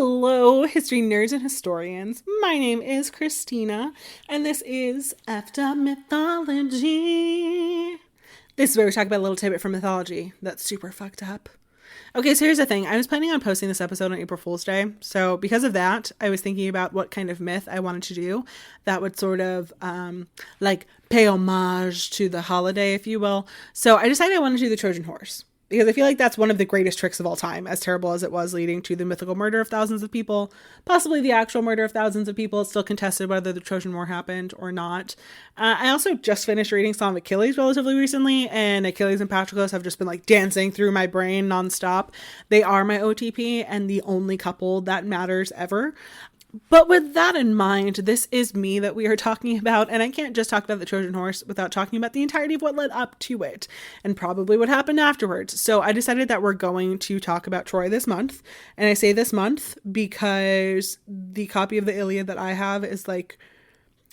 Hello, history nerds and historians. My name is Krystina, and this is Effed Up Mythology. This is where we talk about a little tidbit from mythology that's super fucked up. Okay, so here's the thing. I was planning on posting this episode on April Fool's Day. So because of that, I was thinking about what kind of myth I wanted to do that would sort of like pay homage to the holiday, if you will. So I decided I wanted to do the Trojan horse, because I feel like that's one of the greatest tricks of all time, as terrible as it was, leading to the mythical murder of thousands of people, possibly the actual murder of thousands of people. It's still contested whether the Trojan War happened or not. I also just finished reading Song of Achilles relatively recently, and Achilles and Patroclus have just been like dancing through my brain nonstop. They are my OTP and the only couple that matters ever. But with that in mind, this is me that we are talking about, and I can't just talk about the Trojan horse without talking about the entirety of what led up to it, and probably what happened afterwards. So I decided that we're going to talk about Troy this month, and I say this month because the copy of the Iliad that I have is like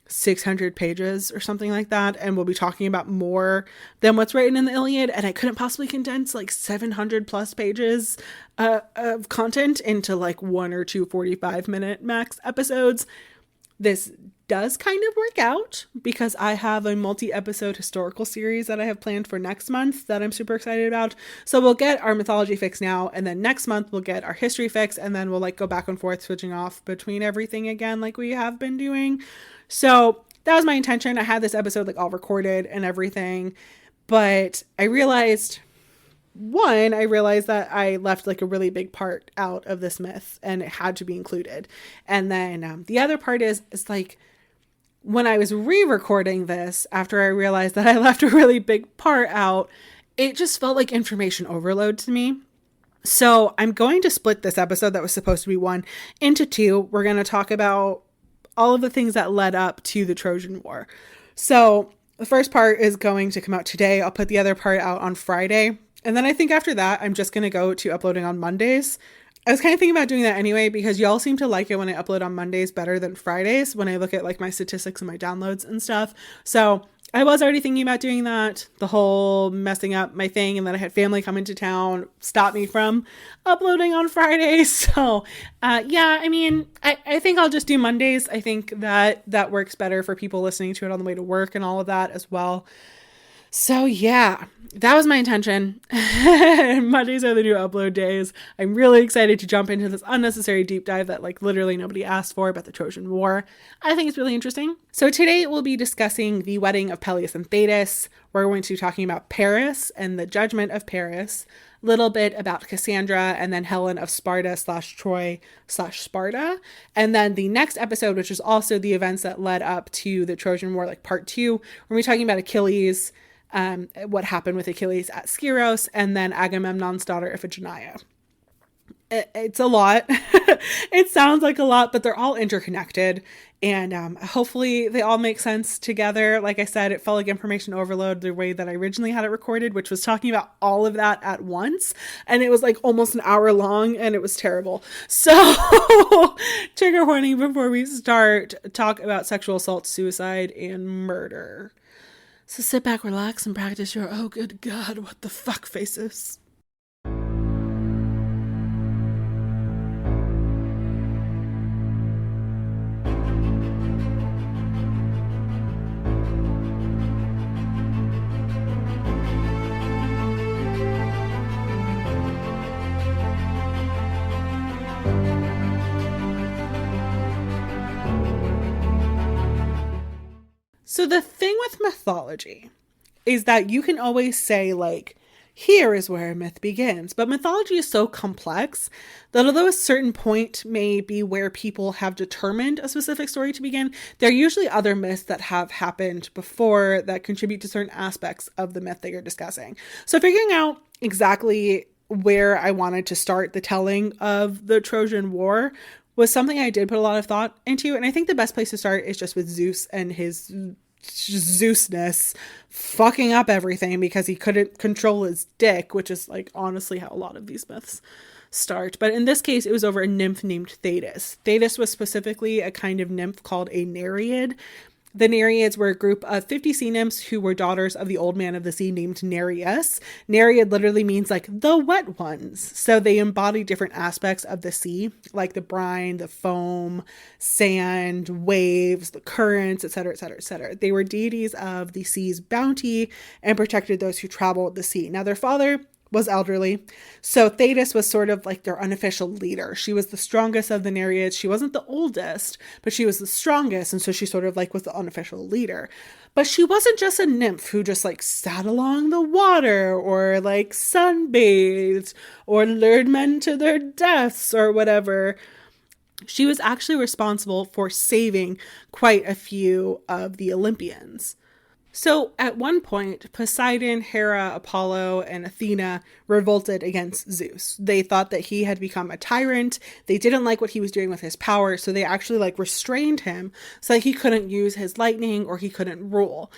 600 pages or something like that, and we'll be talking about more than what's written in the Iliad, and I couldn't possibly condense like 700 plus pages of content into like 1 or 2 45-minute max episodes. This does kind of work out because I have a multi-episode historical series that I have planned for next month that I'm super excited about. So we'll get our mythology fix now, and then next month we'll get our history fix, and then we'll like go back and forth switching off between everything again like we have been doing. So that was my intention. I had this episode like all recorded and everything, but I realized that I left like a really big part out of this myth and it had to be included. And then the other part is like, when I was re-recording this, after I realized that I left a really big part out, it just felt like information overload to me. So I'm going to split this episode that was supposed to be one into two. We're going to talk about all of the things that led up to the Trojan War. So the first part is going to come out today. I'll put the other part out on Friday. And then I think after that, I'm just going to go to uploading on Mondays. I was kind of thinking about doing that anyway, because y'all seem to like it when I upload on Mondays better than Fridays when I look at like my statistics and my downloads and stuff. So I was already thinking about doing that. The whole messing up my thing, and then I had family come into town, stop me from uploading on Fridays. So yeah, I mean, I think I'll just do Mondays. I think that works better for people listening to it on the way to work and all of that as well. So yeah, that was my intention. Mondays are the new upload days. I'm really excited to jump into this unnecessary deep dive that like literally nobody asked for about the Trojan War. I think it's really interesting. So today we'll be discussing the wedding of Peleus and Thetis. We're going to be talking about Paris and the judgment of Paris, a little bit about Cassandra, and then Helen of Sparta / Troy / Sparta. And then the next episode, which is also the events that led up to the Trojan War, like part 2, we're going to be talking about Achilles, what happened with Achilles at Skyros, and then Agamemnon's daughter Iphigenia. It's a lot. It sounds like a lot, but they're all interconnected, and hopefully they all make sense together. Like I said, it felt like information overload the way that I originally had it recorded, which was talking about all of that at once, and it was like almost an hour long, and it was terrible. So trigger warning before we start, talk about sexual assault, suicide, and murder. So sit back, relax, and practice your oh good god, what the fuck faces. So the thing with mythology is that you can always say, like, here is where a myth begins. But mythology is so complex that although a certain point may be where people have determined a specific story to begin, there are usually other myths that have happened before that contribute to certain aspects of the myth that you're discussing. So figuring out exactly where I wanted to start the telling of the Trojan War was something I did put a lot of thought into. And I think the best place to start is just with Zeus and his Zeusness fucking up everything because he couldn't control his dick, which is like honestly how a lot of these myths start. But in this case, it was over a nymph named Thetis. Thetis was specifically a kind of nymph called a Nereid The Nereids were a group of 50 sea nymphs who were daughters of the old man of the sea named Nereus. Nereid literally means like the wet ones. So they embody different aspects of the sea, like the brine, the foam, sand, waves, the currents, etc., etc., etc. They were deities of the sea's bounty and protected those who traveled the sea. Now, their father was elderly, so Thetis was sort of like their unofficial leader. She was the strongest of the Nereids. She wasn't the oldest, but she was the strongest, and so she sort of like was the unofficial leader. But she wasn't just a nymph who just like sat along the water or like sunbathed or lured men to their deaths or whatever. She was actually responsible for saving quite a few of the Olympians. So at one point, Poseidon, Hera, Apollo, and Athena revolted against Zeus. They thought that he had become a tyrant. They didn't like what he was doing with his power, so they actually like restrained him so that he couldn't use his lightning or he couldn't rule.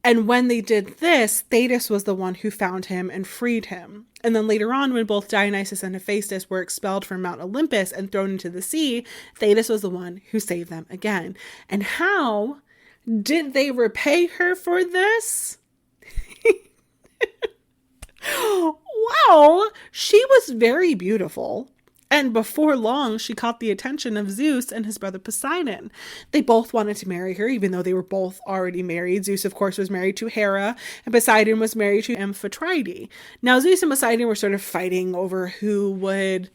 And when they did this, Thetis was the one who found him and freed him. And then later on, when both Dionysus and Hephaestus were expelled from Mount Olympus and thrown into the sea, Thetis was the one who saved them again. And how did they repay her for this? Well, she was very beautiful. And before long, she caught the attention of Zeus and his brother Poseidon. They both wanted to marry her, even though they were both already married. Zeus, of course, was married to Hera, and Poseidon was married to Amphitrite. Now, Zeus and Poseidon were sort of fighting over who would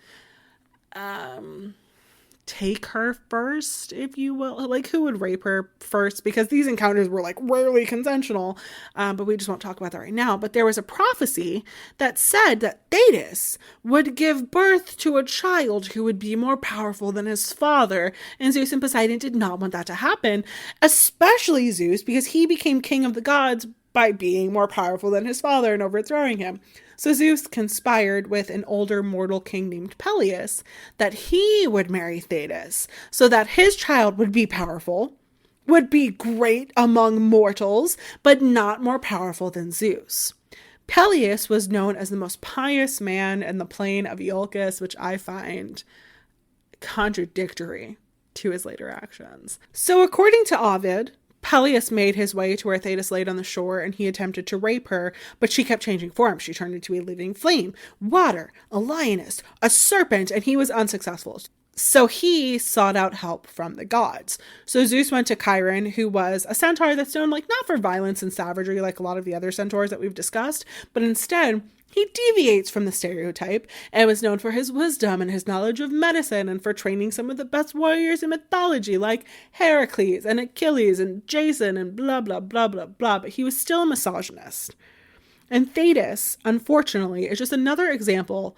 take her first, if you will, like who would rape her first, because these encounters were like rarely consensual, but we just won't talk about that right now. But there was a prophecy that said that Thetis would give birth to a child who would be more powerful than his father, and Zeus and Poseidon did not want that to happen, especially Zeus, because he became king of the gods by being more powerful than his father and overthrowing him. So Zeus conspired with an older mortal king named Peleus that he would marry Thetis so that his child would be powerful, would be great among mortals, but not more powerful than Zeus. Peleus was known as the most pious man in the plain of Iolcus, which I find contradictory to his later actions. So according to Ovid, Peleus made his way to where Thetis laid on the shore, and he attempted to rape her, but she kept changing form. She turned into a living flame, water, a lioness, a serpent, and he was unsuccessful. So he sought out help from the gods. So Zeus went to Chiron, who was a centaur that's known like not for violence and savagery like a lot of the other centaurs that we've discussed, but instead he deviates from the stereotype and was known for his wisdom and his knowledge of medicine and for training some of the best warriors in mythology like Heracles and Achilles and Jason and blah, blah, blah, blah, blah. But he was still a misogynist. And Thetis, unfortunately, is just another example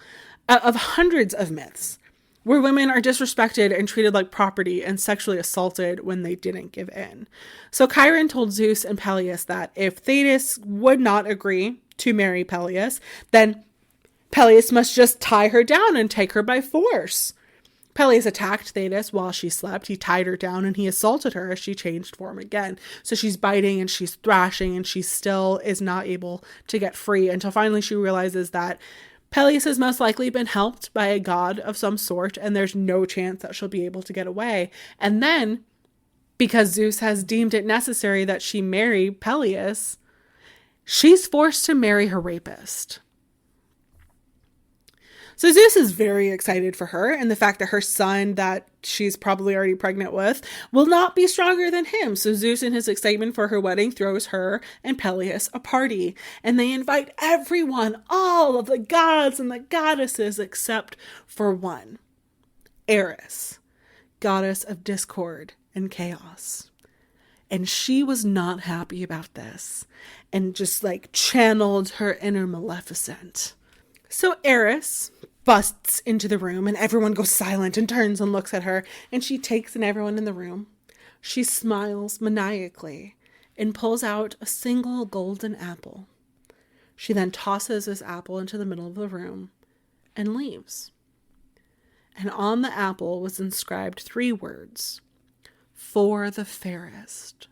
of hundreds of myths where women are disrespected and treated like property and sexually assaulted when they didn't give in. So Chiron told Zeus and Peleus that if Thetis would not agree to marry Peleus, then Peleus must just tie her down and take her by force. Peleus attacked Thetis while she slept. He tied her down and he assaulted her as she changed form again. So she's biting and she's thrashing and she still is not able to get free until finally she realizes that Peleus has most likely been helped by a god of some sort and there's no chance that she'll be able to get away. And then, because Zeus has deemed it necessary that she marry Peleus, she's forced to marry her rapist. So Zeus is very excited for her and the fact that her son that she's probably already pregnant with will not be stronger than him. So Zeus, in his excitement for her wedding, throws her and Peleus a party. And they invite everyone, all of the gods and the goddesses, except for one. Eris, goddess of discord and chaos. And she was not happy about this and just like channeled her inner Maleficent. So Eris busts into the room and everyone goes silent and turns and looks at her, and she takes in everyone in the room. She smiles maniacally and pulls out a single golden apple. She then tosses this apple into the middle of the room and leaves. And on the apple was inscribed 3 words: "For the fairest."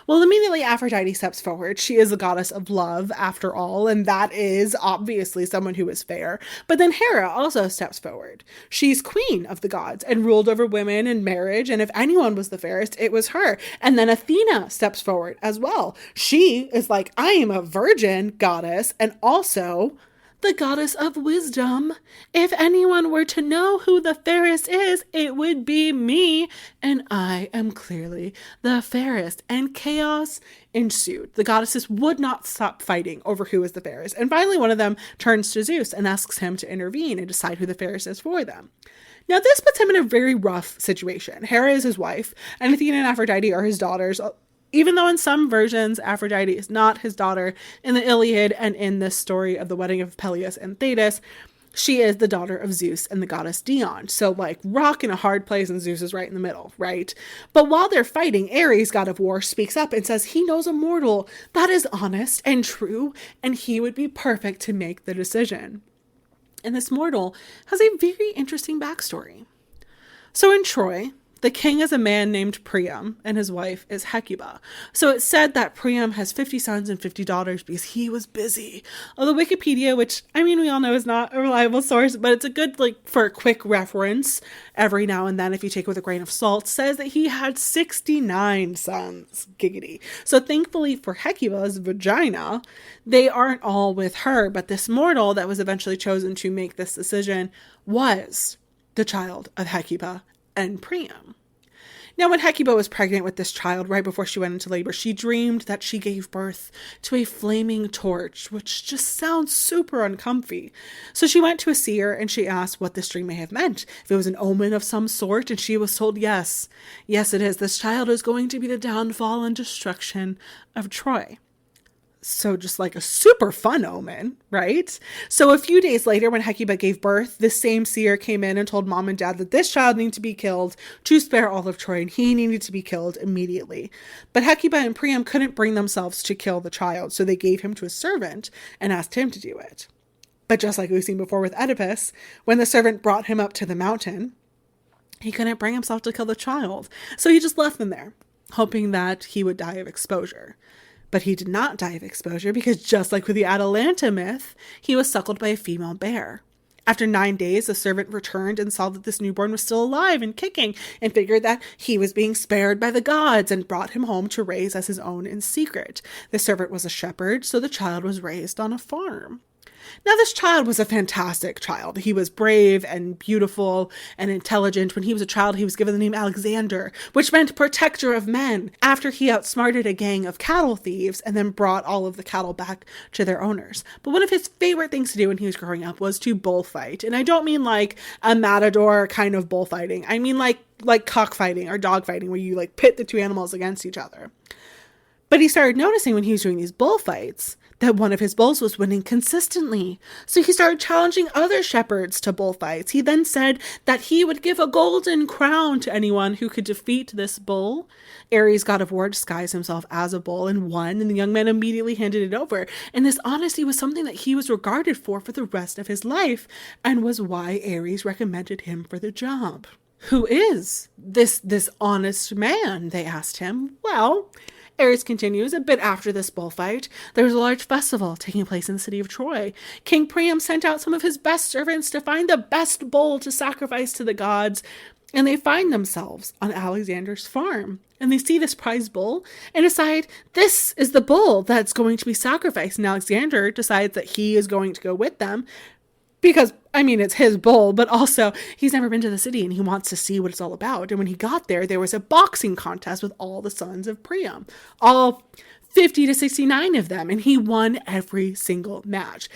Well, immediately Aphrodite steps forward. She is a goddess of love, after all, and that is obviously someone who is fair. But then Hera also steps forward. She's queen of the gods and ruled over women and marriage, and if anyone was the fairest, it was her. And then Athena steps forward as well. She is like, I am a virgin goddess, and also the goddess of wisdom. If anyone were to know who the fairest is, it would be me, and I am clearly the fairest. And chaos ensued. The goddesses would not stop fighting over who is the fairest. And finally, one of them turns to Zeus and asks him to intervene and decide who the fairest is for them. Now, this puts him in a very rough situation. Hera is his wife, and Athena and Aphrodite are his daughters, even though in some versions, Aphrodite is not his daughter. In the Iliad and in this story of the wedding of Peleus and Thetis, she is the daughter of Zeus and the goddess Dione. So like rock in a hard place and Zeus is right in the middle, right? But while they're fighting, Ares, god of war, speaks up and says he knows a mortal that is honest and true, and he would be perfect to make the decision. And this mortal has a very interesting backstory. So in Troy, the king is a man named Priam, and his wife is Hecuba. So it's said that Priam has 50 sons and 50 daughters because he was busy. Although Wikipedia, which I mean we all know is not a reliable source, but it's a good for a quick reference every now and then if you take it with a grain of salt, says that he had 69 sons. Giggity. So thankfully for Hecuba's vagina, they aren't all with her, but this mortal that was eventually chosen to make this decision was the child of Hecuba and Priam. Now, when Hecuba was pregnant with this child right before she went into labor, she dreamed that she gave birth to a flaming torch, which just sounds super uncomfy. So she went to a seer and she asked what this dream may have meant, if it was an omen of some sort, and she was told yes. Yes, it is. This child is going to be the downfall and destruction of Troy. So just like a super fun omen, right? So a few days later, when Hecuba gave birth, this same seer came in and told mom and dad that this child needed to be killed to spare all of Troy, and he needed to be killed immediately. But Hecuba and Priam couldn't bring themselves to kill the child, so they gave him to a servant and asked him to do it. But just like we've seen before with Oedipus, when the servant brought him up to the mountain, he couldn't bring himself to kill the child. So he just left them there, hoping that he would die of exposure. But he did not die of exposure because just like with the Atalanta myth, he was suckled by a female bear. After 9 days, the servant returned and saw that this newborn was still alive and kicking and figured that he was being spared by the gods and brought him home to raise as his own in secret. The servant was a shepherd, so the child was raised on a farm. Now, this child was a fantastic child. He was brave and beautiful and intelligent. When he was a child, he was given the name Alexander, which meant protector of men, after he outsmarted a gang of cattle thieves and then brought all of the cattle back to their owners. But one of his favorite things to do when he was growing up was to bullfight. And I don't mean like a matador kind of bullfighting. I mean like cockfighting or dogfighting, where you pit the two animals against each other. But he started noticing when he was doing these bullfights that one of his bulls was winning consistently. So he started challenging other shepherds to bullfights. He then said that he would give a golden crown to anyone who could defeat this bull. Ares, god of war, disguised himself as a bull and won, and the young man immediately handed it over. And this honesty was something that he was regarded for the rest of his life, and was why Ares recommended him for the job. Who is this honest man? They asked him. Well, Ares continues, a bit after this bullfight, there was a large festival taking place in the city of Troy. King Priam sent out some of his best servants to find the best bull to sacrifice to the gods, and they find themselves on Alexander's farm. And they see this prize bull and decide this is the bull that's going to be sacrificed. And Alexander decides that he is going to go with them because, it's his bull, but also he's never been to the city and he wants to see what it's all about. And when he got there was a boxing contest with all the sons of Priam, all 50 to 69 of them, and he won every single match.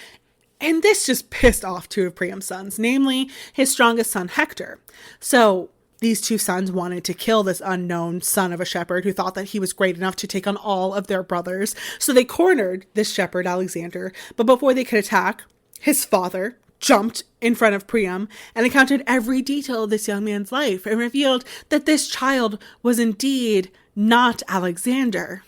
And this just pissed off two of Priam's sons, namely his strongest son, Hector. So these two sons wanted to kill this unknown son of a shepherd who thought that he was great enough to take on all of their brothers. So they cornered this shepherd, Alexander, but before they could attack, his father jumped in front of Priam and recounted every detail of this young man's life and revealed that this child was indeed not Alexander,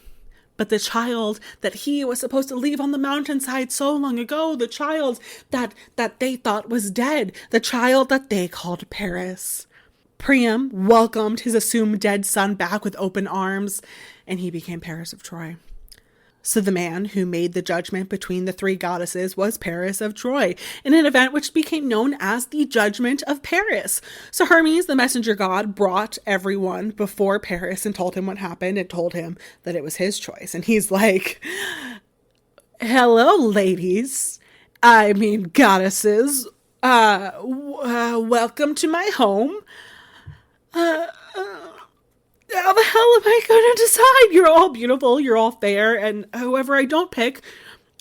but the child that he was supposed to leave on the mountainside so long ago, the child that they thought was dead, the child that they called Paris. Priam welcomed his assumed dead son back with open arms, and he became Paris of Troy. So the man who made the judgment between the three goddesses was Paris of Troy, in an event which became known as the Judgment of Paris. So Hermes, the messenger god, brought everyone before Paris and told him what happened and told him that it was his choice. And he's like, hello, ladies. I mean, goddesses. Welcome to my home. How the hell am I going to decide? You're all beautiful, you're all fair, and whoever I don't pick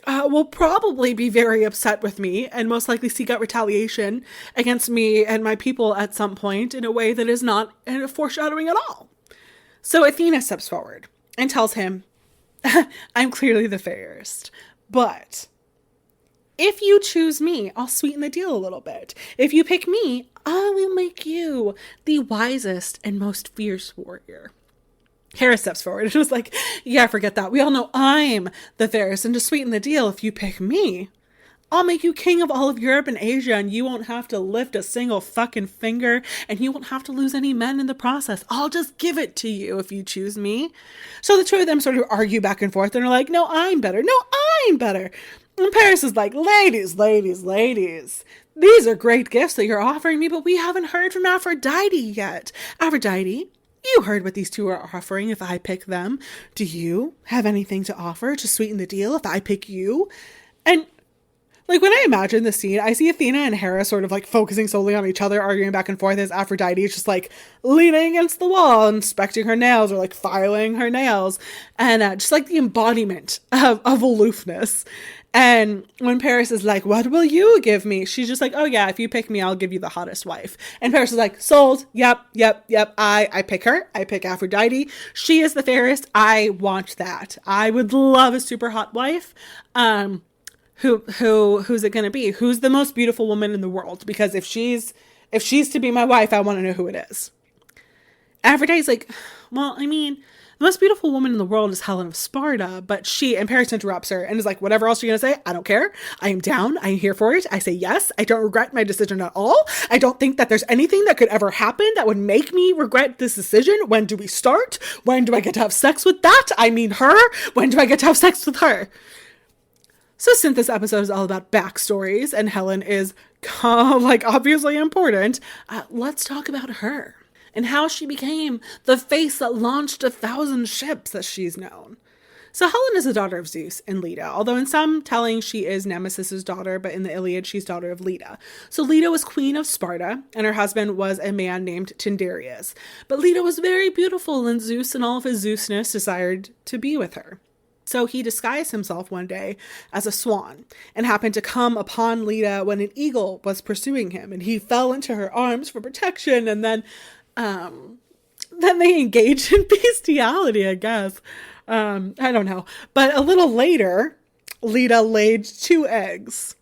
will probably be very upset with me and most likely seek out retaliation against me and my people at some point in a way that is not a foreshadowing at all. So Athena steps forward and tells him, I'm clearly the fairest, but if you choose me, I'll sweeten the deal a little bit. If you pick me, I will make you the wisest and most fierce warrior. Hera steps forward and was like, yeah, forget that. We all know I'm the fairest. And to sweeten the deal, if you pick me, I'll make you king of all of Europe and Asia, and you won't have to lift a single fucking finger, and you won't have to lose any men in the process. I'll just give it to you if you choose me. So the two of them sort of argue back and forth and are like, no, I'm better. No, I'm better. And Paris is like, ladies, ladies, ladies, these are great gifts that you're offering me, but we haven't heard from Aphrodite yet. Aphrodite, you heard what these two are offering if I pick them. Do you have anything to offer to sweeten the deal if I pick you? And like, when I imagine the scene, I see Athena and Hera sort of like focusing solely on each other, arguing back and forth, as Aphrodite is just like leaning against the wall, inspecting her nails or like filing her nails, and just like the embodiment of aloofness. And when Paris is like, what will you give me? She's just like, oh yeah, if you pick me, I'll give you the hottest wife. And Paris is like, sold. Yep. I pick her. I pick Aphrodite. She is the fairest. I want that. I would love a super hot wife. Who's it going to be? Who's the most beautiful woman in the world? Because if she's to be my wife, I want to know who it is. Aphrodite's like, well, I mean, the most beautiful woman in the world is Helen of Sparta, but and Paris interrupts her and is like, whatever else you're going to say, I don't care. I am down. I am here for it. I say yes. I don't regret my decision at all. I don't think that there's anything that could ever happen that would make me regret this decision. When do we start? When do I get to have sex with that? I mean her. When do I get to have sex with her? So since this episode is all about backstories and Helen is like obviously important, let's talk about her and how she became the face that launched 1,000 ships as she's known. So Helen is a daughter of Zeus and Leda, although in some tellings she is Nemesis's daughter, but in the Iliad she's daughter of Leda. So Leda was queen of Sparta, and her husband was a man named Tyndareus. But Leda was very beautiful, and Zeus and all of his Zeusness desired to be with her. So he disguised himself one day as a swan and happened to come upon Leda when an eagle was pursuing him, and he fell into her arms for protection, and then they engaged in bestiality, I guess. I don't know. But a little later, Leda laid 2 eggs.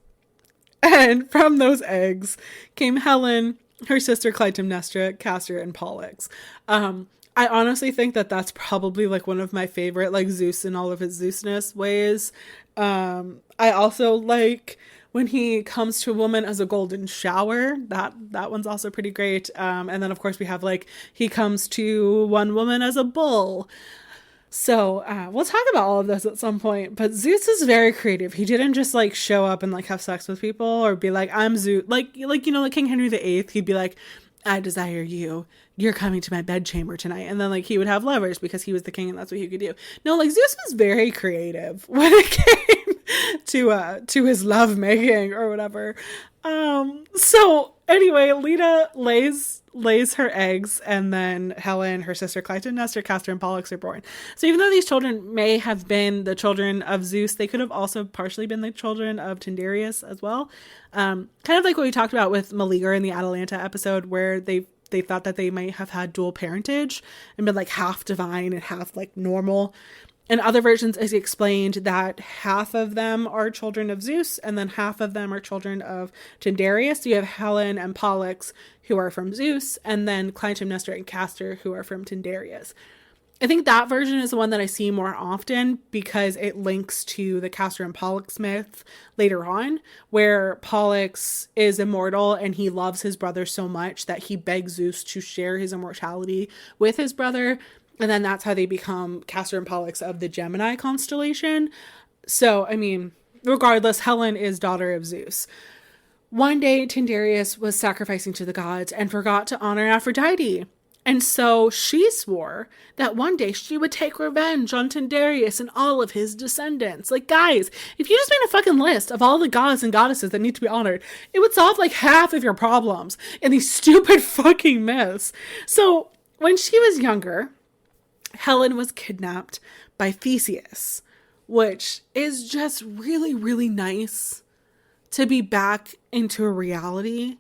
And from those eggs came Helen, her sister Clytemnestra, Castor, and Pollux. I honestly think that that's probably like one of my favorite, like Zeus and all of his Zeusness ways. I also like when he comes to a woman as a golden shower. That one's also pretty great. And then of course we have like he comes to one woman as a bull. So we'll talk about all of this at some point. But Zeus is very creative. He didn't just like show up and like have sex with people or be like, I'm Zeus. Like you know, like King Henry VIII, he'd be like, I desire you. You're coming to my bedchamber tonight. And then like he would have lovers because he was the king and that's what he could do. No, like Zeus was very creative when it came to his love making or whatever. So anyway, Leda lays her eggs, and then Helen, her sister Clytemnestra, Castor, and Pollux are born. So even though these children may have been the children of Zeus, they could have also partially been the children of Tyndareus as well. Kind of like what we talked about with Meleager in the Atalanta episode, where they thought that they might have had dual parentage and been like half divine and half like normal. In other versions, it's explained that half of them are children of Zeus and then half of them are children of Tyndareus. So you have Helen and Pollux who are from Zeus, and then Clytemnestra and Castor who are from Tyndareus. I think that version is the one that I see more often because it links to the Castor and Pollux myth later on, where Pollux is immortal and he loves his brother so much that he begs Zeus to share his immortality with his brother. And then that's how they become Castor and Pollux of the Gemini constellation. So, I mean, regardless, Helen is daughter of Zeus. One day, Tyndareus was sacrificing to the gods and forgot to honor Aphrodite. And so she swore that one day she would take revenge on Tyndareus and all of his descendants. Like, guys, if you just made a fucking list of all the gods and goddesses that need to be honored, it would solve like half of your problems in these stupid fucking myths. So when she was younger, Helen was kidnapped by Theseus, which is just really, really nice to be back into a reality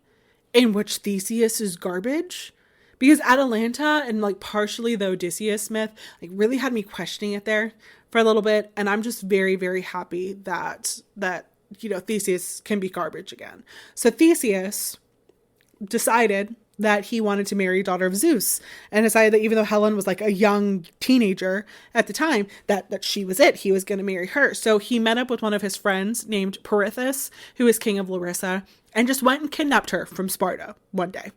in which Theseus is garbage. Because Atalanta and like partially the Odysseus myth like really had me questioning it there for a little bit. And I'm just very, very happy that Theseus can be garbage again. So Theseus decided that he wanted to marry daughter of Zeus and decided that even though Helen was like a young teenager at the time, that she was it. He was going to marry her. So he met up with one of his friends named Perithous, who is king of Larissa, and just went and kidnapped her from Sparta one day.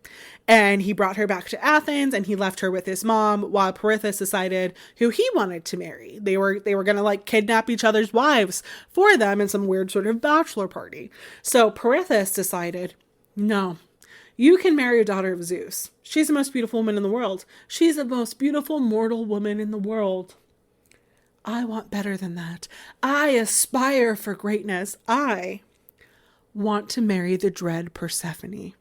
And he brought her back to Athens and he left her with his mom while Perithous decided who he wanted to marry. They were going to like kidnap each other's wives for them in some weird sort of bachelor party. So Perithous decided, no, you can marry a daughter of Zeus. She's the most beautiful woman in the world. She's the most beautiful mortal woman in the world. I want better than that. I aspire for greatness. I want to marry the dread Persephone.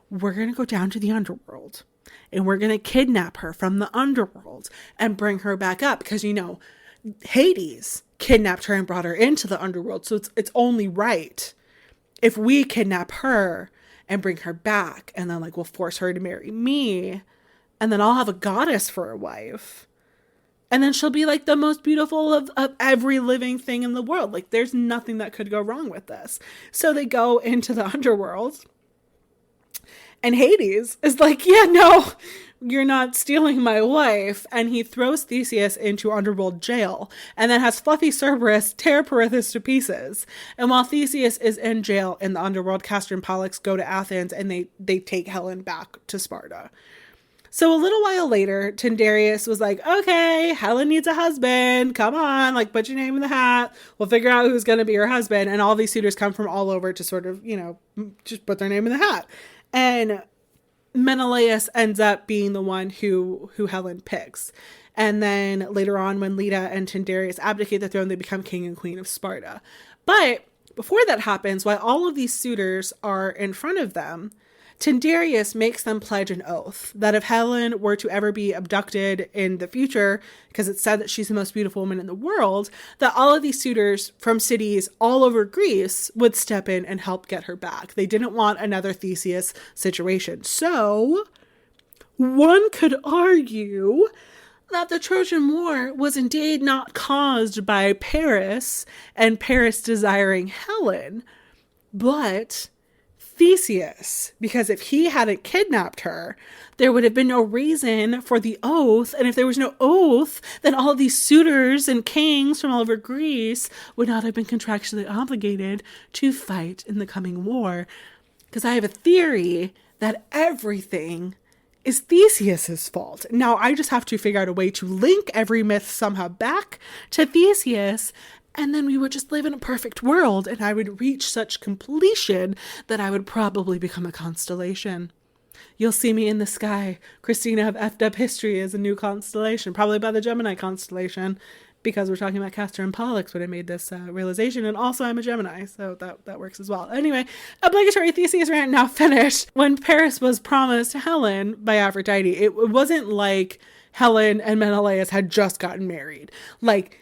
We're going to go down to the underworld and we're going to kidnap her from the underworld and bring her back up because, Hades kidnapped her and brought her into the underworld. So it's only right if we kidnap her and bring her back and then like we'll force her to marry me and then I'll have a goddess for a wife. And then she'll be like the most beautiful of every living thing in the world. Like there's nothing that could go wrong with this. So they go into the underworld. And Hades is like, yeah, no, you're not stealing my wife. And he throws Theseus into underworld jail. And then has Fluffy Cerberus tear Perithous to pieces. And while Theseus is in jail in the underworld, Castor and Pollux go to Athens and they take Helen back to Sparta. So a little while later, Tyndareus was like, okay, Helen needs a husband. Come on, like put your name in the hat. We'll figure out who's going to be her husband. And all these suitors come from all over to sort of, just put their name in the hat. And Menelaus ends up being the one who Helen picks. And then later on, when Leda and Tyndareus abdicate the throne, they become king and queen of Sparta. But before that happens, while all of these suitors are in front of them, Tyndareus makes them pledge an oath that if Helen were to ever be abducted in the future, because it's said that she's the most beautiful woman in the world, that all of these suitors from cities all over Greece would step in and help get her back. They didn't want another Theseus situation. So one could argue that the Trojan War was indeed not caused by Paris and Paris desiring Helen, but Theseus, because if he hadn't kidnapped her, there would have been no reason for the oath. And if there was no oath, then all of these suitors and kings from all over Greece would not have been contractually obligated to fight in the coming war. Because I have a theory that everything is Theseus's fault. Now I just have to figure out a way to link every myth somehow back to Theseus. And then we would just live in a perfect world and I would reach such completion that I would probably become a constellation. You'll see me in the sky. Krystina of Effed Up History is a new constellation, probably by the Gemini constellation, because we're talking about Castor and Pollux when I made this realization. And also I'm a Gemini, so that works as well. Anyway, obligatory Theseus rant now finished. When Paris was promised Helen by Aphrodite, it wasn't like Helen and Menelaus had just gotten married. Like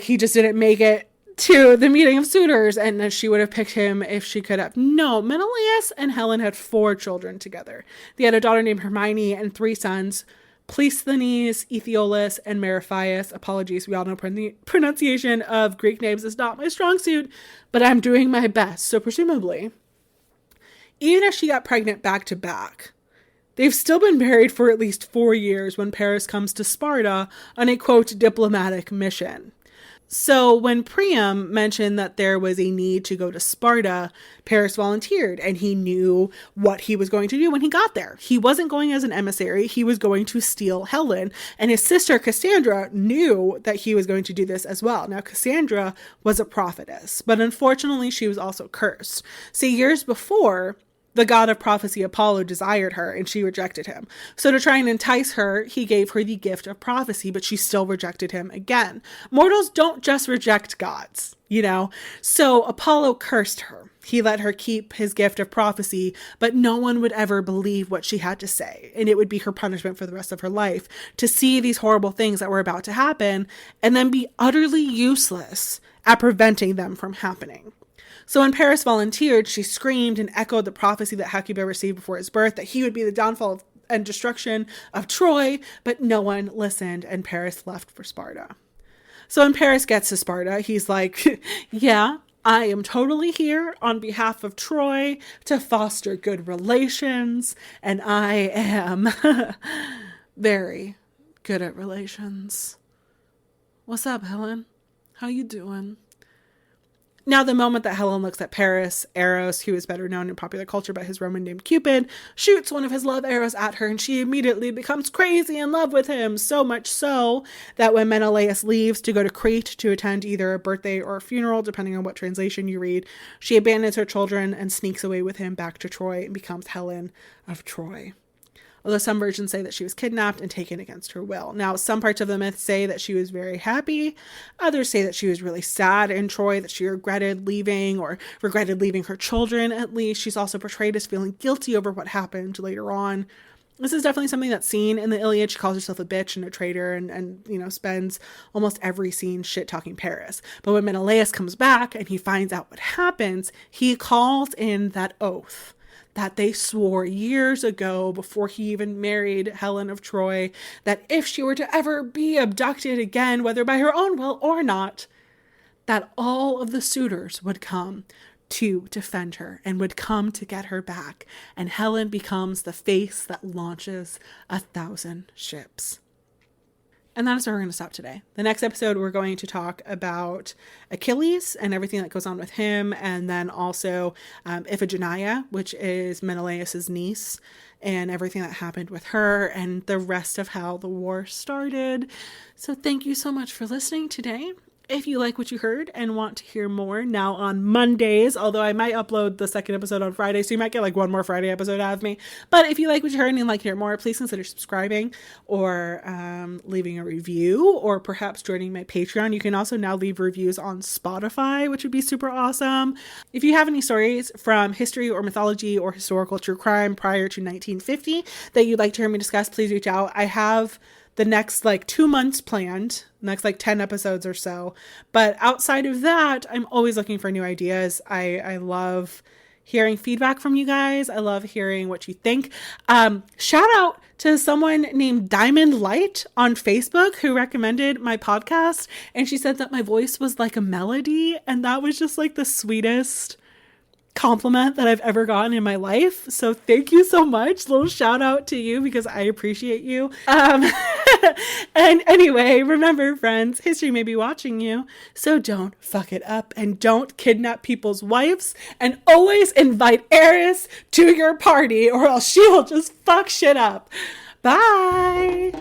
he just didn't make it to the meeting of suitors and that she would have picked him if she could have. No, Menelaus and Helen had 4 children together. They had a daughter named Hermione and 3 sons, Pleisthenes, Aethiolus, and Meriphias. Apologies, we all know pronunciation of Greek names is not my strong suit, but I'm doing my best. So presumably, even if she got pregnant back to back, They've still been married for at least 4 years when Paris comes to Sparta on a, quote, diplomatic mission. So when Priam mentioned that there was a need to go to Sparta, Paris volunteered, and he knew what he was going to do when he got there. He wasn't going as an emissary. He was going to steal Helen, and his sister Cassandra knew that he was going to do this as well. Now, Cassandra was a prophetess, but unfortunately she was also cursed. See, years before, the god of prophecy Apollo desired her, and she rejected him. So to try and entice her, he gave her the gift of prophecy, but she still rejected him again. Mortals don't just reject gods, you know? So Apollo cursed her. He let her keep his gift of prophecy, but no one would ever believe what she had to say. And it would be her punishment for the rest of her life to see these horrible things that were about to happen and then be utterly useless at preventing them from happening. So when Paris volunteered, she screamed and echoed the prophecy that Hecuba received before his birth, that he would be the downfall and destruction of Troy, but no one listened, and Paris left for Sparta. So when Paris gets to Sparta, he's like, yeah, I am totally here on behalf of Troy to foster good relations, and I am very good at relations. What's up, Helen? How you doing? Now, the moment that Helen looks at Paris, Eros, who is better known in popular culture by his Roman name Cupid, shoots one of his love arrows at her, and she immediately becomes crazy in love with him, so much so that when Menelaus leaves to go to Crete to attend either a birthday or a funeral, depending on what translation you read, she abandons her children and sneaks away with him back to Troy and becomes Helen of Troy. Although some versions say that she was kidnapped and taken against her will. Now, some parts of the myth say that she was very happy. Others say that she was really sad in Troy, that she regretted leaving or regretted leaving her children, at least. She's also portrayed as feeling guilty over what happened later on. This is definitely something that's seen in the Iliad. She calls herself a bitch and a traitor and you know, spends almost every scene shit-talking Paris. But when Menelaus comes back and he finds out what happens, he calls in that oath that they swore years ago before he even married Helen of Troy, that if she were to ever be abducted again, whether by her own will or not, that all of the suitors would come to defend her and would come to get her back. And Helen becomes the face that launches 1,000 ships. And that is where we're going to stop today. The next episode, we're going to talk about Achilles and everything that goes on with him. And then also Iphigenia, which is Menelaus's niece, and everything that happened with her and the rest of how the war started. So thank you so much for listening today. If you like what you heard and want to hear more, now on Mondays, although I might upload the second episode on Friday, so you might get like one more Friday episode out of me. But if you like what you heard and you'd like to hear more, please consider subscribing or leaving a review, or perhaps joining my Patreon. You can also now leave reviews on Spotify, which would be super awesome. If you have any stories from history or mythology or historical true crime prior to 1950 that you'd like to hear me discuss, please reach out. I have the next 2 months planned, next 10 episodes or so. But outside of that, I'm always looking for new ideas. I love hearing feedback from you guys. I love hearing what you think. Shout out to someone named Diamond Light on Facebook who recommended my podcast. And she said that my voice was like a melody. And that was just the sweetest compliment that I've ever gotten in my life. So thank you so much. Little shout out to you because I appreciate you. And anyway, remember, friends, history may be watching you, so don't fuck it up and don't kidnap people's wives, and always invite Eris to your party or else she will just fuck shit up. Bye.